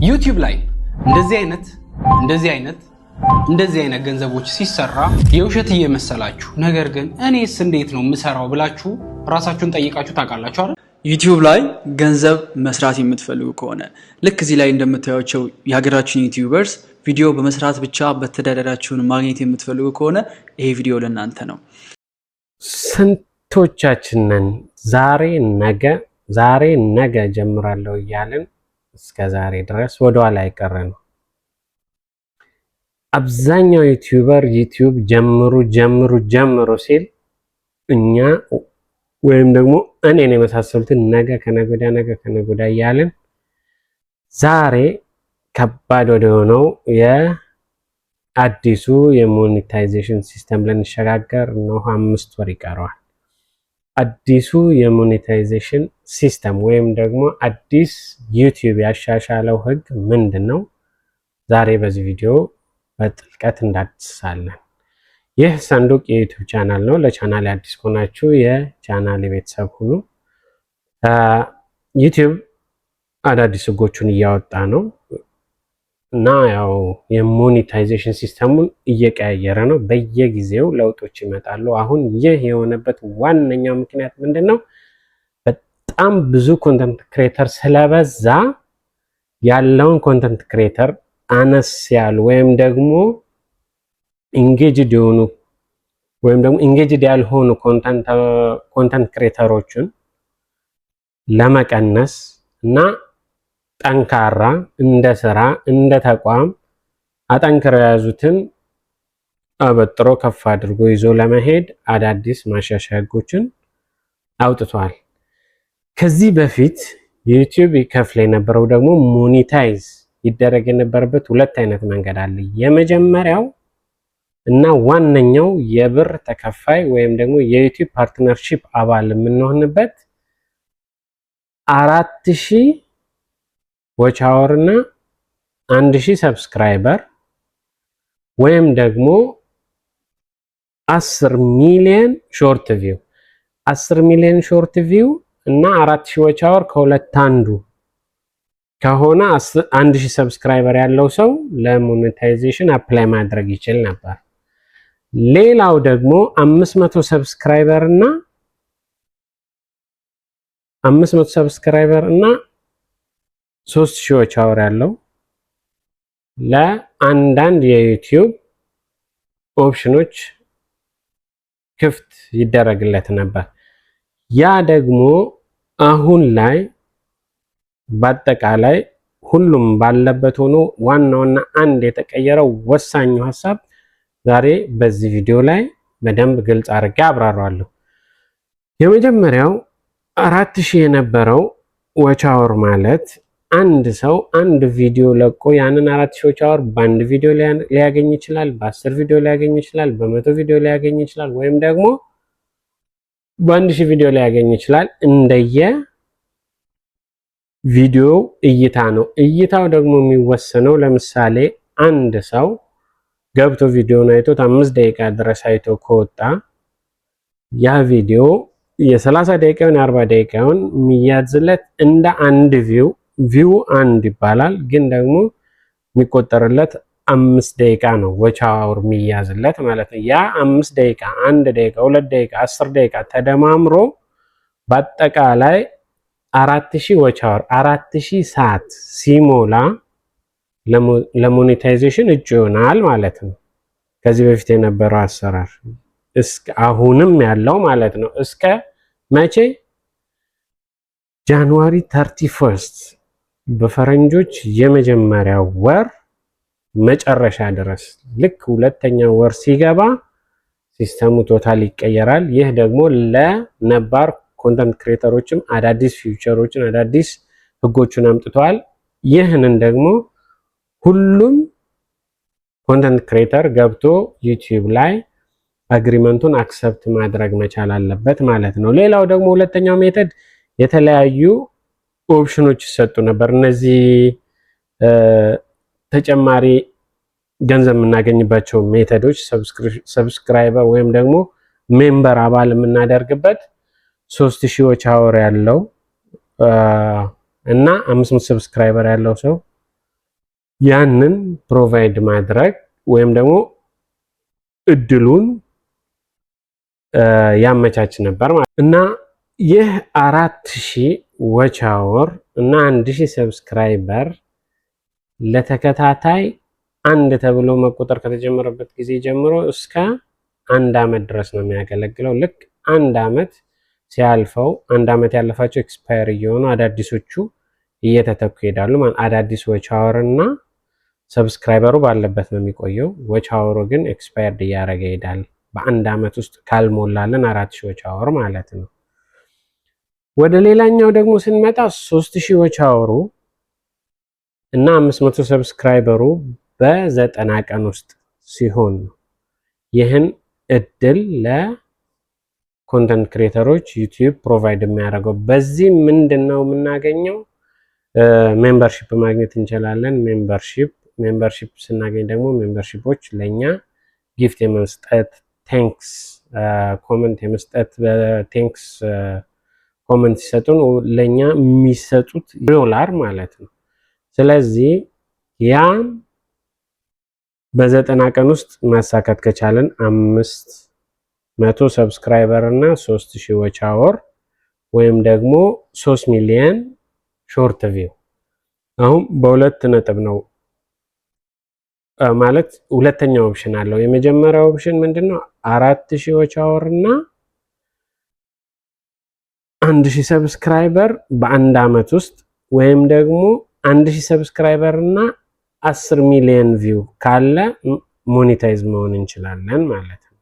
ዩቲዩብ ላይ እንደዚህ አይነት ገንዘቦች ሲሰራ የውሸት እየመሰላችሁ ነገር ግን እኔስ እንዴት ነው የምሰራው ብላችሁ ራሳችሁን ጠይቃችሁ ታውቃላችሁ አይደል? ዩቲዩብ ላይ ገንዘብ መስራት የምትፈልጉ ከሆነ ልክ እዚህ ላይ እንደምታዩቸው የሀገራችን ዩቲዩበርስ ቪዲዮ በመስራት ብቻ በተዳዳራችሁን ማግኘት የምትፈልጉ ከሆነ ይሄ ቪዲዮ ለእናንተ ነው። ስንቶቻችንን ዛሬ ነገ ጀምራለሁ እያልን እስከ ዛሬ ድረስ ወደኋላ አይቀረ ነው። አብዛኛው ዩቲዩበር ዩቲዩብ ጀምሩ ሲል እኛ ወይም ደግሞ እኔን የመሳሰሉትን ነገ ከነገ ወዲያ እያልን ዛሬ ከባድ ወደ ሆነው የአዲሱ የሞኔታይዜሽን ሲስተም ልንሸጋገር ነው። 5 ወር ይቀረዋል። አዲሱ የሞኔታይዜሽን ሲስተም ወይም ደግሞ አዲስ ዩቲዩብ ያሻሻለው ህግ ምንድን ነው? ዛሬ በዚህ ቪዲዮ በጥልቀት እንዳስሳለን። ይህ ሰንዱቅ የዩቲዩብ ቻናል ነው። ለቻናል አዲስ ከሆናችሁ የቻናል ቤተሰብ ሁኑ። ዩቲዩብ አዳዲስ ህጎቹን እያወጣ ነው እና ያው የሞኔታይዜሽን ሲስተሙን እየቀያየረ ነው። በየጊዜው ለውጦች ይመጣሉ። አሁን ይህ የሆነበት ዋነኛው ምክንያት ምንድን ነው? በጣም ብዙ ኮንተንት ክሬተር ስለበዛ ያለውን ኮንተንት ክሬተር አነስ ያሉ ወይም ደግሞ ኢንጌጅድ የሆኑ ወይም ደግሞ ኢንጌጅድ ያልሆኑ ኮንተንት ክሬተሮችን ለመቀነስ እና ጠንካራ እንደ ስራ እንደ ተቋም አጠንክረው የያዙትን አበጥሮ ከፍ አድርጎ ይዞ ለመሄድ አዳዲስ ማሻሻያ ህጎችን አውጥቷል። ከዚህ በፊት ዩቲዩብ ይከፍል የነበረው ደግሞ ሞኔታይዝ ይደረግ የነበረበት 2 አይነት መንገድ አለ። የመጀመሪያው እና ዋነኛው የብር ተከፋይ ወይም ደግሞ የዩቲዩብ ፓርትነርሺፕ አባል የምንሆንበት 4000 ዎች አወር እና 1000 ሰብስክራይበር ወይም ደግሞ 10 ሚሊዮን ሾርት ቪው 10 ሚሊዮን ሾርት ቪው እና 4000 ዎች አወር ከሁለት አንዱ ከሆነ 1000 ሰብስክራይበር ያለው ሰው ለሞኔታይዜሽን አፕላይ ማድረግ ይችል ነበር። ሌላው ደግሞ 500 ሰብስክራይበር እና 3000 ዎች አወር ያለው ለአንዳንድ የዩቲዩብ ኦፕሽኖች ክፍት ይደረግለት ነበር። ያ ደግሞ አሁን ላይ በአጠቃላይ ሁሉም ባለበት ሆኖ ዋናውና አንድ የተቀየረው ወሳኙ ሐሳብ ዛሬ በዚህ ቪዲዮ ላይ በደንብ ግልጽ አድርጌ አብራራለሁ። የመጀመሪያው 4000 የነበረው ዎች አወር ማለት አንድ ሰው አንድ ቪዲዮ ለቆ ያንን 4000 ዎች አወር በአንድ ቪዲዮ ሊያገኝ ይችላል፣ በ10 ቪዲዮ ሊያገኝ ይችላል፣ በ100 ቪዲዮ ሊያገኝ ይችላል፣ ወይም ደግሞ በ1000 ቪዲዮ ሊያገኝ ይችላል። እንደየ ቪዲዮ እይታ ነው። እይታው ደግሞ የሚወሰነው ለምሳሌ አንድ ሰው ገብቶ ቪዲዮን አይቶት 5 ደቂቃ ድረስ አይቶ ከወጣ ያ ቪዲዮ የ30 ደቂቃውን የ40 ደቂቃውን የሚያዝለት እንደ አንድ ቪው አንድ ይባላል። ግን ደግሞ የሚቆጠርለት 5 ደቂቃ ነው ዎች አወር የሚያዝለት ማለት ነው። ያ 5 ደቂቃ 1 ደቂቃ 2 ደቂቃ 10 ደቂቃ ተደማምሮ በአጠቃላይ 4000 ዎች አወር 4000 ሰዓት ሲሞላ ለሞኔታይዜሽን እጩ ይሆናል ማለት ነው። ከዚህ በፊት የነበረው አሰራር እስከ አሁንም ያለው ማለት ነው። እስከ መቼ? ጃንዋሪ 31 በፈረንጆች የመጀመሪያው ወር መጨረሻ ድረስ ልክ ሁለተኛው ወር ሲገባ ሲስተሙ ቶታል ይቀየራል። ይህ ደግሞ ለነባር ኮንተንት ክሬተሮችም አዳዲስ ፊውቸሮችን አዳዲስ ህጎችን አምጥተዋል። ይህንን ደግሞ ሁሉም ኮንተንት ክሬተር ገብቶ ዩቲዩብ ላይ አግሪመንቱን አክሰፕት ማድረግ መቻል አለበት ማለት ነው። ሌላው ደግሞ ሁለተኛው ሜተድ የተለያዩ ኦፕሽኖች ይሰጡ ነበር። እነዚህ ተጨማሪ ገንዘብ የምናገኝባቸው ሜተዶች ሰብስክራይበር ወይም ደግሞ ሜምበር አባል የምናደርግበት 3000 ዎች አወር ያለው እና 500 ሰብስክራይበር ያለው ሰው ያንን ፕሮቫይድ ማድረግ ወይም ደግሞ እድሉን ያመቻች ነበር ማለት እና ይህ 4000 ዋች አወር እና 1000 ሰብስክራይበር ለተከታታይ አንድ ተብሎ መቆጠር ከተጀመረበት ጊዜ ጀምሮ እስከ 1 ዓመት ድረስ ነው የሚያገለግለው። ልክ 1 ዓመት ሲያልፈው 1 ዓመት ያለፋቸው ኤክስፓየር እየሆኑ አዳዲሶቹ እየተተኩ ይሄዳሉ ማለት አዳዲስ ዋች አወር እና ሰብስክራይበሩ ባለበት ነው የሚቆየው። ዋች አወሩ ግን ኤክስፓየርድ እያደረገ ይሄዳል በ1 ዓመት ውስጥ ካልሞላልን 4000 ዋች አወር ማለት ነው። ወደ ሌላኛው ደግሞ ስንመጣ 3000 ዋች አወሩ እና 500 ሰብስክራይበሩ በ90 ቀን ውስጥ ሲሆን ይህን እድል ለኮንተንት ክሬተሮች ዩቲዩብ ፕሮቫይድ የሚያደርገው። በዚህ ምንድነው የምናገኘው? ሜምበርሺፕ ማግኘት እንችላለን። ሜምበርሺፕ ስናገኝ ደግሞ ሜምበርሺፖች ለኛ ጊፍት የመስጠት ቴንክስ ኮመንት የመስጠት በቴንክስ ኮመንት ሲሰጡን ለኛ የሚሰጡት ዶላር ማለት ነው። ስለዚህ ያን በ90 ቀን ውስጥ ማሳካት ከቻለን 500 ሰብስክራይበር እና 3000 ዋች አወር ወይም ደግሞ 3 ሚሊዮን ሾርት ቪው። አሁን በሁለት ነጥብ ነው ማለት ሁለተኛው ኦፕሽን አለው። የመጀመሪያው ኦፕሽን ምንድነው? 4000 ዋች አወር እና 1000 ሰብስክራይበር በ1 ዓመት ውስጥ ወይም ደግሞ 1000 ሰብስክራይበር እና 10 ሚሊዮን ቪው ካለ ሞኔታይዝ መሆን እንችላለን ማለት ነው።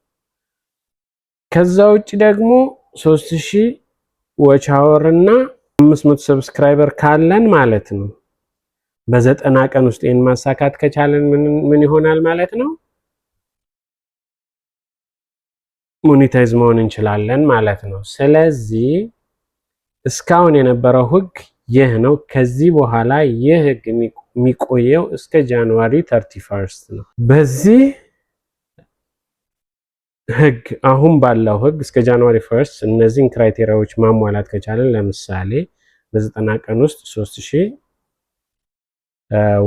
ከዛ ውጭ ደግሞ 3000 ዋች አወር እና 500 ሰብስክራይበር ካለን ማለት ነው በ90 ቀን ውስጥ ይህን ማሳካት ከቻለን ምን ይሆናል ማለት ነው? ሞኔታይዝ መሆን እንችላለን ማለት ነው። ስለዚህ እስካሁን የነበረው ህግ ይህ ነው። ከዚህ በኋላ ይህ ህግ የሚቆየው እስከ ጃንዋሪ 31 ነው። በዚህ ህግ አሁን ባለው ህግ እስከ ጃንዋሪ 1 እነዚህን ክራይቴሪያዎች ማሟላት ከቻለን ለምሳሌ በ90 ቀን ውስጥ 3000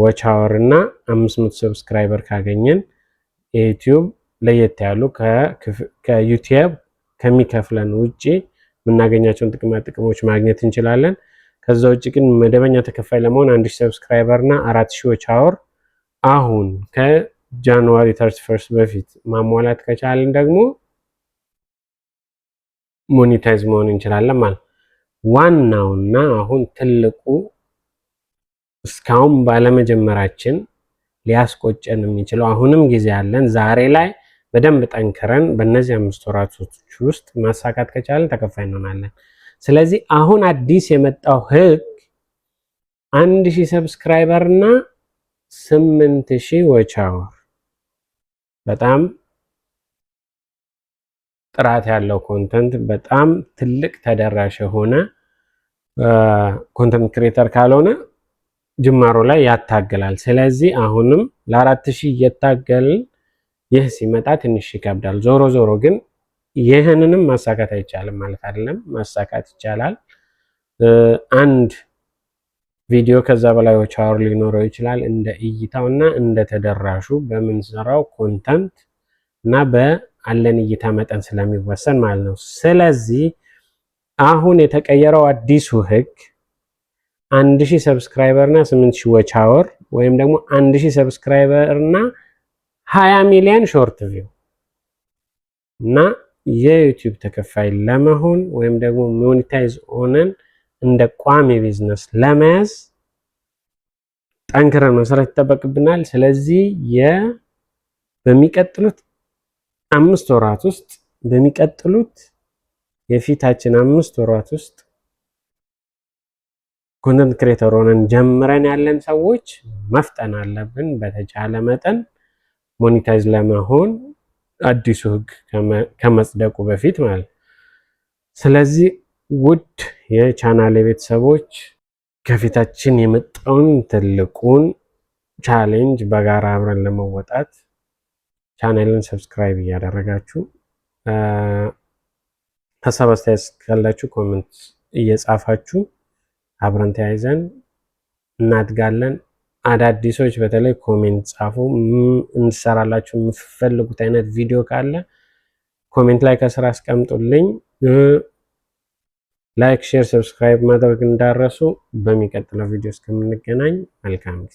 ዋች አወር እና 500 ሰብስክራይበር ካገኘን የዩቲዩብ ለየት ያሉ ከዩቲዩብ ከሚከፍለን ውጪ የምናገኛቸውን ጥቅሞች ማግኘት እንችላለን። ከዛ ውጭ ግን መደበኛ ተከፋይ ለመሆን 1000 ሰብስክራይበር እና 4000 ዋች አወር አሁን ከጃንዋሪ 31 በፊት ማሟላት ከቻለን ደግሞ ሞኔታይዝ መሆን እንችላለን ማለት። ዋናውና አሁን ትልቁ እስካሁን ባለመጀመራችን ሊያስቆጨን የሚችለው አሁንም ጊዜ አለን። ዛሬ ላይ በደንብ ጠንክረን በእነዚህ 5 ወራቶች ውስጥ ማሳካት ከቻለን ተከፋይ እንሆናለን። ስለዚህ አሁን አዲስ የመጣው ህግ 1000 ሰብስክራይበር እና 8000 ዋች አወር በጣም ጥራት ያለው ኮንተንት በጣም ትልቅ ተደራሽ የሆነ ኮንተንት ክሬተር ካልሆነ ጅማሮ ላይ ያታገላል። ስለዚህ አሁንም ለ4000 እየታገልን ይህ ሲመጣ ትንሽ ይከብዳል። ዞሮ ዞሮ ግን ይህንንም ማሳካት አይቻልም ማለት አይደለም፣ ማሳካት ይቻላል። አንድ ቪዲዮ ከዛ በላይ ዋች አወር ሊኖረው ይችላል እንደ እይታውና እንደ ተደራሹ በምንሰራው ኮንተንት እና በአለን እይታ መጠን ስለሚወሰን ማለት ነው። ስለዚህ አሁን የተቀየረው አዲሱ ህግ 1000 ሰብስክራይበር እና 8000 ዋች አወር ወይም ደግሞ 1000 ሰብስክራይበር እና 20 ሚሊዮን ሾርት ቪው እና የዩቲዩብ ተከፋይ ለመሆን ወይም ደግሞ ሞኔታይዝ ሆነን እንደ ቋሚ ቢዝነስ ለመያዝ ጠንክረን መስራት ይጠበቅብናል። ስለዚህ በሚቀጥሉት 5 ወራት ውስጥ በሚቀጥሉት የፊታችን 5 ወራት ውስጥ ኮንተንት ክሬተር ሆነን ጀምረን ያለን ሰዎች መፍጠን አለብን በተቻለ መጠን ሞኔታይዝ ለመሆን አዲሱ ህግ ከመጽደቁ በፊት ማለት። ስለዚህ ውድ የቻናሌ ቤተሰቦች ከፊታችን የመጣውን ትልቁን ቻሌንጅ በጋራ አብረን ለመወጣት ቻናሌን ሰብስክራይብ እያደረጋችሁ ሀሳብ አስተያየት ካላችሁ ኮሜንት እየጻፋችሁ አብረን ተያይዘን እናድጋለን። አዳዲሶች በተለይ ኮሜንት ጻፉ። እንሰራላችሁ የምትፈልጉት አይነት ቪዲዮ ካለ ኮሜንት ላይ ከስራ አስቀምጡልኝ። ላይክ፣ ሼር፣ ሰብስክራይብ ማድረግ እንዳረሱ። በሚቀጥለው ቪዲዮ እስከምንገናኝ መልካም ጊዜ